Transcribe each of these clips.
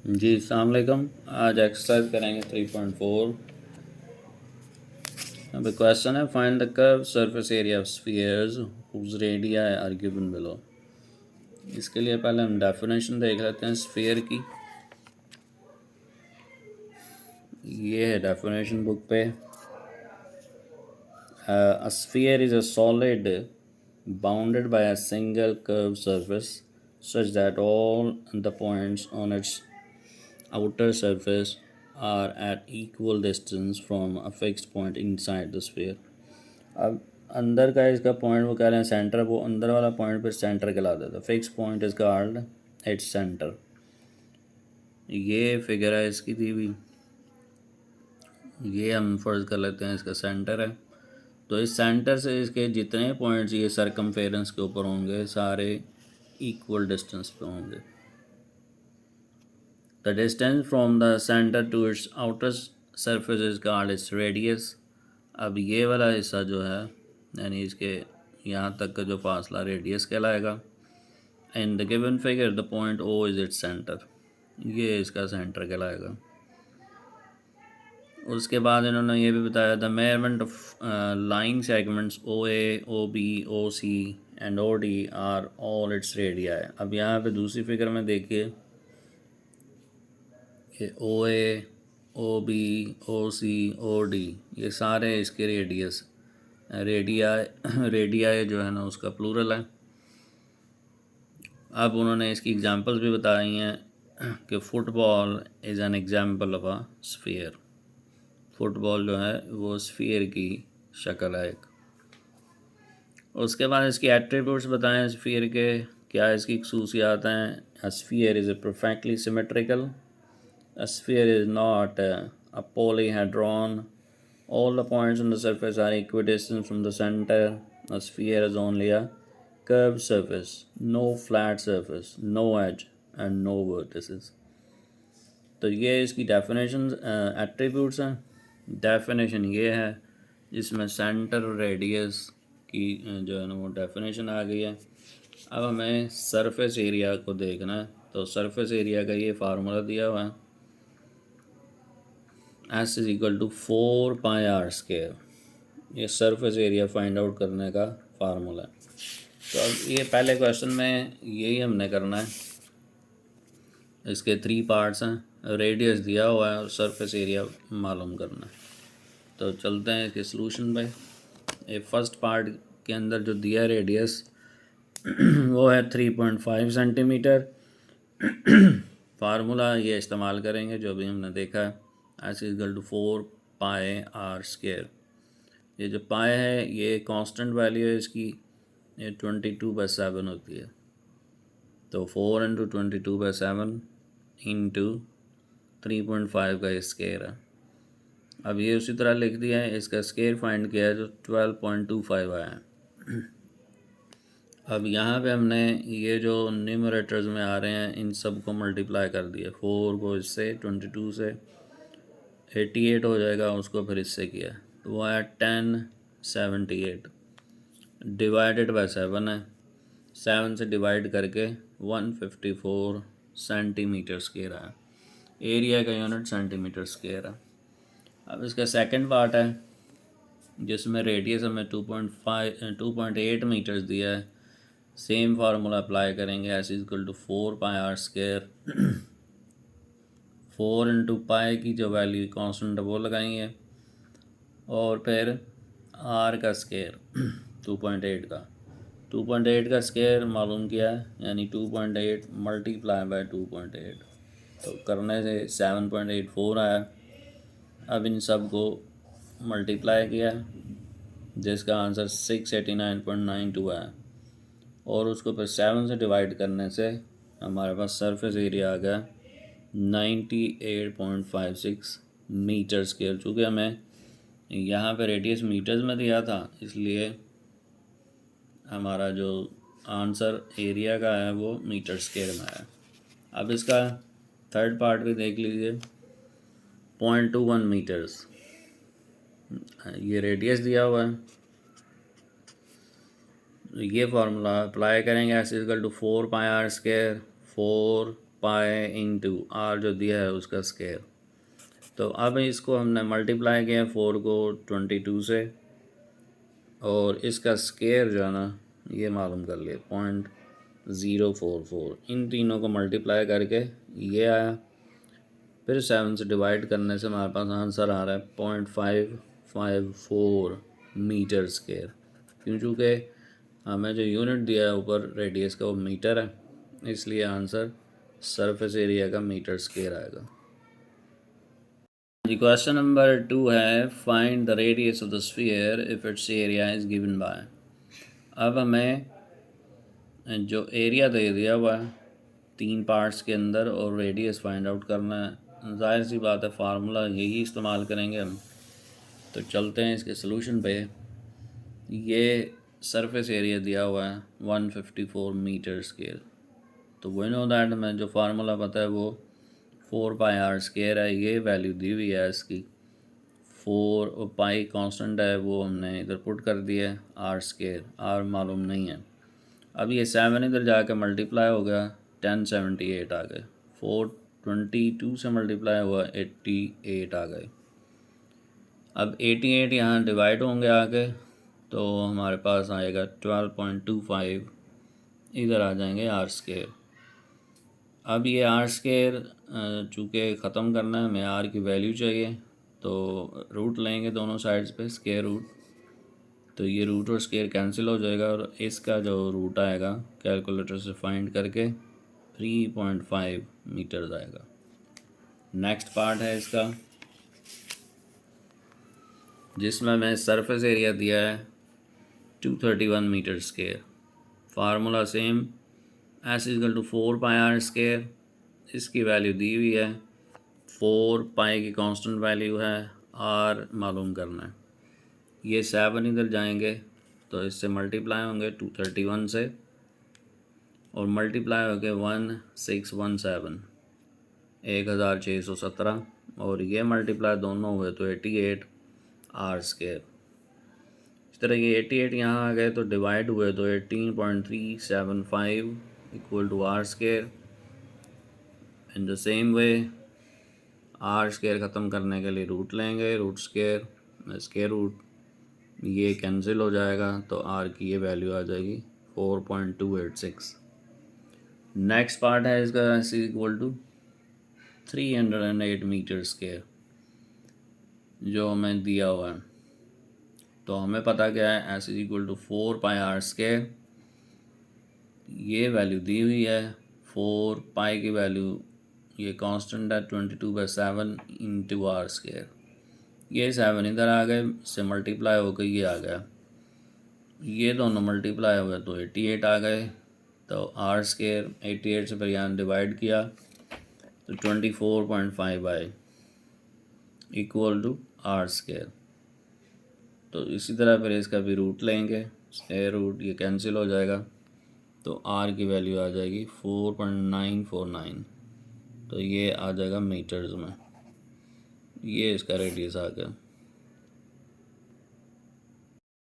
जी अस्सलाम वालेकुम। आज एक्सरसाइज करेंगे 3.4। अब क्वेश्चन है find the curve surface area of spheres whose radii are given below. इसके लिए पहले हम डेफिनेशन देख लेते हैं स्फीयर की। ये है डेफिनेशन बुक पे। A sphere is a solid bounded by a single curved surface such that all the points on its outer surface are at equal distance from a fixed point inside the sphere। अब अंदर का इसका point वो कह रहे हैं centre, वो अंदर वाला पॉइंट फिर सेंटर कहलाता था। Fix point is called it's centre. ये फिगर है इसकी दी हुई, ये हम फर्ज कर लेते हैं इसका सेंटर है। तो इस सेंटर से इसके जितने पॉइंट्स ये सरकमफेरेंस के ऊपर होंगे सारे इक्वल डिस्टेंस पे होंगे। The distance from the centre to its outer surface is called its radius. अब ये वाला हिस्सा जो है यानी इसके यहाँ तक का जो फासला रेडियस कहलाएगा। In the given figure the point O is its centre, ये इसका सेंटर कहलाएगा। उसके बाद इन्होंने ये भी बताया the measurement of line segments O A, O B, O C and O D are all its radii है। अब यहाँ पे दूसरी फिगर में देखिए कि ओ A, O B, O C, O D ये सारे इसके रेडियस रेडिया रेडिया जो है ना उसका प्लूरल है। अब उन्होंने इसकी एग्जांपल्स भी बताई हैं कि football is an example of a sphere. Football जो है वो स्फीयर की शक्ल है एक। उसके बाद इसकी एट्रीब्यूट्स बताएं स्फीयर के, क्या इसकी खसूसियात हैं। A sphere is perfectly symmetrical, a sphere is not a polyhedron, all the points on the surface are equidistant from the center, a sphere is only a curved surface, no flat surface, no edge and no vertices। तो ये इसकी definition attributes हैं। Definition ये है जिसमें centre radius की जो है ना वो डेफिनेशन आ गई है। अब हमें सरफेस एरिया को देखना है। तो सरफेस एरिया का ये फार्मूला दिया हुआ है, S is equal to 4πr²। ये सरफेस एरिया फाइंड आउट करने का फार्मूला है। तो अब ये पहले क्वेश्चन में यही हमने करना है। इसके 3 पार्ट्स हैं, रेडियस दिया हुआ है और सरफेस एरिया मालूम करना है। तो चलते हैं इसके सलूशन पे। ये फर्स्ट पार्ट के अंदर जो दिया रेडियस वो है 3.5 सेंटीमीटर। फार्मूला ये इस्तेमाल करेंगे जो अभी हमने देखा है, एस इक्वल टू 4πr²। ये जो पाए है ये कांस्टेंट वैल्यू है इसकी, ये 22/7 होती है। तो 4 इंटू 22/7 इंटू 3.5 का स्केयर है। अब ये उसी तरह लिख दिया है, इसका स्केयर फाइंड किया है जो 12.25 आया है। अब यहाँ पे हमने ये जो न्यूमरेटर्स में आ रहे हैं इन सब को मल्टीप्लाई कर दिया। 4 को इससे 22 से 88 हो जाएगा, उसको फिर इससे किया तो वो आया 1078 डिवाइडेड बाय 7 है। 7 से डिवाइड करके 154 सेंटीमीटर स्क्वायर आया। एरिया का यूनिट सेंटीमीटर स्क्वायर है। अब इसका सेकंड पार्ट है जिसमें रेडियस हमें 2.8 मीटर्स दिया है। सेम फार्मूला अप्लाई करेंगे, S equal to 4πr²। 4 into pi की जो वैल्यू कांस्टेंट है वो लगाएंगे और फिर आर का स्केयर 2.8 का 2.8 का स्केयर मालूम किया है, यानी 2.8 मल्टीप्लाई बाय 2.8 तो करने से 7.84 आया। अब इन सब को मल्टीप्लाई किया जिसका आंसर 689.92 आया और उसको फिर 7 से डिवाइड करने से हमारे पास सरफेस एरिया आ गया 98.56 मीटर स्क्वायर। चूँकि हमें यहाँ पे रेडियस मीटर्स में दिया था इसलिए हमारा जो आंसर एरिया का है वो मीटर स्क्वायर में है। अब इसका थर्ड पार्ट भी देख लीजिए, 0.21 मीटर्स ये रेडियस दिया हुआ है। ये फार्मूला अप्लाई करेंगे, S equal to 4πr²। 4 pi into R जो दिया है उसका स्क्वायर। तो अब इसको हमने मल्टीप्लाई किया 4 को 22 से, और इसका स्क्वायर जो है ना ये मालूम कर लिया 0.044। इन तीनों को मल्टीप्लाई करके ये आया, फिर 7 से डिवाइड करने से हमारे पास आंसर आ रहा है 0.554 मीटर स्क्वायर। क्यों? चूँकि हमें जो यूनिट दिया है ऊपर रेडियस का वो मीटर है, इसलिए आंसर सरफेस एरिया का मीटर स्क्वायर आएगा। जी क्वेश्चन नंबर 2 है find the radius of the sphere if it's area is given by. अब हमें जो एरिया दे दिया हुआ है 3 पार्ट्स के अंदर और रेडियस फाइंड आउट करना है, जाहिर सी बात है फार्मूला यही इस्तेमाल करेंगे हम। तो चलते हैं इसके सोल्यूशन पे। ये सरफेस एरिया दिया हुआ है 154 मीटर स्क्वायर। तो वी नो दैट हमें जो फार्मूला पता है वो 4 पाई आर स्क्वायर है। ये वैल्यू दी हुई है इसकी 4, और पाई कांस्टेंट है वो हमने इधर पुट कर दिया है, आर स्क्वायर आर मालूम नहीं है। अब ये 7 इधर जाके मल्टीप्लाई हो गया 1078 आ गए, 422 से मल्टीप्लाई हुआ 88 आ गए। अब 88 यहाँ डिवाइड होंगे आगे, तो हमारे पास आएगा 12.25, इधर आ जाएंगे आर स्क्वायर। अब ये आर स्क्वायर चूँकि ख़त्म करना है हमें आर की वैल्यू चाहिए, तो रूट लेंगे दोनों साइड्स पे स्क्वायर रूट, तो ये रूट और स्क्वायर कैंसिल हो जाएगा और इसका जो रूट आएगा कैलकुलेटर से फाइंड करके 3.5 मीटर आएगा। नेक्स्ट पार्ट है इसका जिसमें मैं सरफेस एरिया दिया है 231 metre square. Formula same, S equal to 4 pi R square. इसकी वैल्यू दी हुई है 4 पाई की कांस्टेंट वैल्यू है, आर मालूम करना है। ये 7 इधर जाएंगे तो इससे मल्टीप्लाई होंगे 231 से, और मल्टीप्लाई हो गए 1617 1617, और ये मल्टीप्लाई दोनों हुए तो 88 आर स्क्वायर। इस तरह ये 88 यहाँ आ गए तो डिवाइड हुए तो 18.375 equal to R square. In the same way R square ख़त्म करने के लिए रूट लेंगे, रूट स्क्वायर स्क्वायर रूट, ये कैंसिल हो जाएगा तो आर की ये वैल्यू आ जाएगी 4.286। नेक्स्ट पार्ट है इसका S equal to 308 metre square जो हमें दिया हुआ है। तो हमें पता क्या है, S equal to 4 pi R square, ये वैल्यू दी हुई है 4 पाई की वैल्यू, ये कांस्टेंट है 22/7 इंटू आर स्क्वायर। ये 7 इधर आ गए, इससे मल्टीप्लाई होकर ये आ गया, ये दोनों मल्टीप्लाई हो गए तो 88 आ गए। तो आर स्क्वायर 88 से फिर यहाँ डिवाइड किया तो 24.5 आए इक्वल टू आर स्क्वायर। तो इसी तरह फिर इसका भी रूट लेंगे, स्क्वायर रूट, ये कैंसिल हो जाएगा तो आर की वैल्यू आ जाएगी 4.949, तो ये आ जाएगा मीटर्स में। ये इसका रेडियस आ गया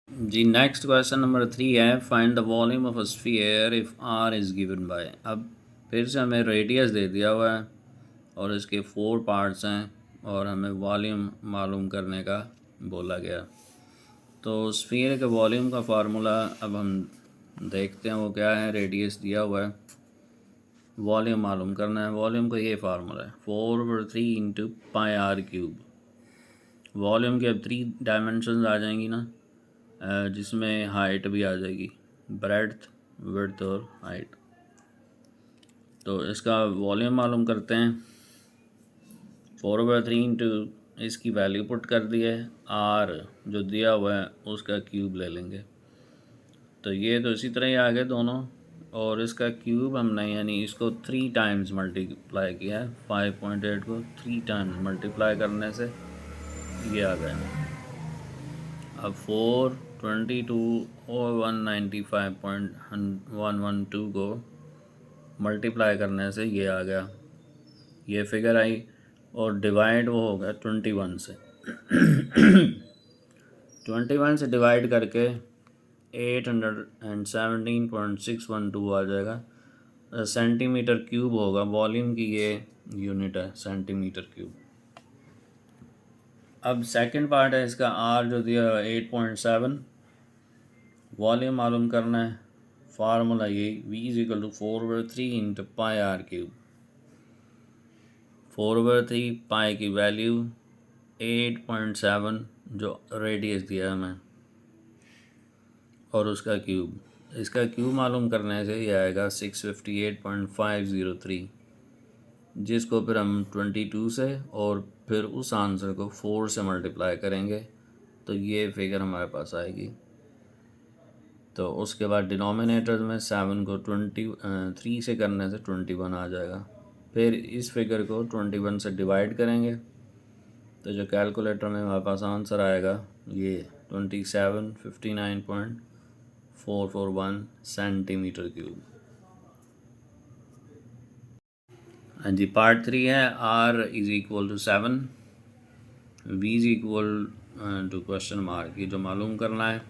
जी। नेक्स्ट क्वेश्चन नंबर 3 है find the volume of a sphere if R is given by. अब फिर से हमें रेडियस दे दिया हुआ है और इसके 4 पार्ट्स हैं और हमें वॉल्यूम मालूम करने का बोला गया। तो स्फीयर के वॉल्यूम का फार्मूला अब हम देखते हैं वो क्या है। रेडियस दिया हुआ है, वॉल्यूम मालूम करना है। वॉल्यूम का ये फार्मूला है 4/3 into pi R cube. Volume के अब 3 डायमेंशंस आ जाएंगी ना, जिसमें हाइट भी आ जाएगी, ब्रेड्थ, विड्थ और हाइट। तो इसका वॉल्यूम मालूम करते हैं। 4/3 इंटू इसकी वैल्यू पुट कर दी है, आर जो दिया हुआ है उसका क्यूब ले लेंगे। तो ये तो इसी तरह ही आ गए दोनों, और इसका क्यूब हमने यानी इसको 3 टाइम्स मल्टीप्लाई किया है। 5.8 को 3 टाइम्स मल्टीप्लाई करने से ये आ गए। अब 422 और 195.112 को मल्टीप्लाई करने से ये आ गया, ये फिगर आई, और डिवाइड वो हो गया 21 से 21 से डिवाइड करके 817.612 आ जाएगा। सेंटीमीटर क्यूब होगा, वॉल्यूम की ये यूनिट है सेंटीमीटर क्यूब। अब सेकंड पार्ट है इसका, आर जो दिया 8.7, वॉल्यूम मालूम करना है। फार्मूला ये V=4/3 into pi R cube. 4/3 pi की वैल्यू 8.7 जो रेडियस दिया है हमें, और उसका क्यूब। इसका क्यूब मालूम करने से ये आएगा 658.503, जिसको फिर हम 22 से और फिर उस आंसर को 4 से मल्टीप्लाई करेंगे तो ये फिगर हमारे पास आएगी। तो उसके बाद डिनोमिनेटर में 7 को 23 से करने से 21 आ जाएगा। फिर इस फिगर को 21 से डिवाइड करेंगे तो जो कैलकुलेटर में हमारे पास आंसर आएगा ये 2759.441 सेंटीमीटर क्यूब। हाँ जी, पार्ट 3 है, R=7, V=टू क्वेश्चन मार्क, ये जो मालूम करना है।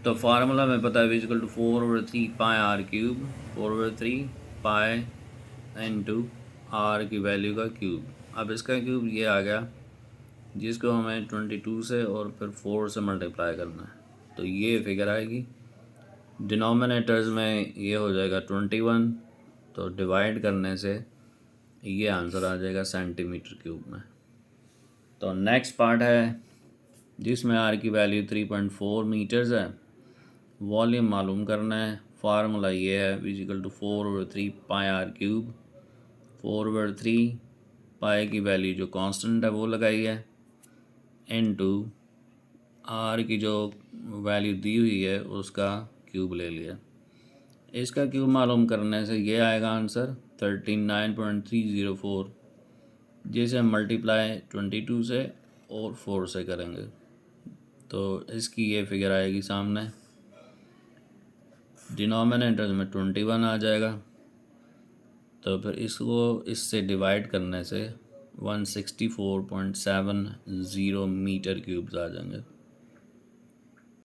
तो फार्मूला में पता है V=4/3 pi R cube, 4/3 pi into R की वैल्यू का क्यूब। अब इसका क्यूब ये आ गया, जिसको हमें 22 से और फिर 4 से मल्टीप्लाई करना है तो ये फिगर आएगी। डिनोमिनेटर्स में ये हो जाएगा 21, तो डिवाइड करने से ये आंसर आ जाएगा सेंटीमीटर क्यूब में। तो नेक्स्ट पार्ट है जिसमें आर की वैल्यू 3.4 मीटर्स है, वॉल्यूम मालूम करना है। फार्मूला ये है V=4/3 pi R cube. 4/3 pi की वैल्यू जो कांस्टेंट है वो लगाई है, इनटू आर की जो वैल्यू दी हुई है उसका क्यूब ले लिया। इसका क्यूब मालूम करने से ये आएगा आंसर 39.304, जिसे हम मल्टीप्लाई 22 से और 4 से करेंगे तो इसकी ये फिगर आएगी सामने। डिनोमिनेटर में 21 आ जाएगा, तो फिर इसको इससे डिवाइड करने से 164.70 मीटर क्यूब्स आ जाएंगे।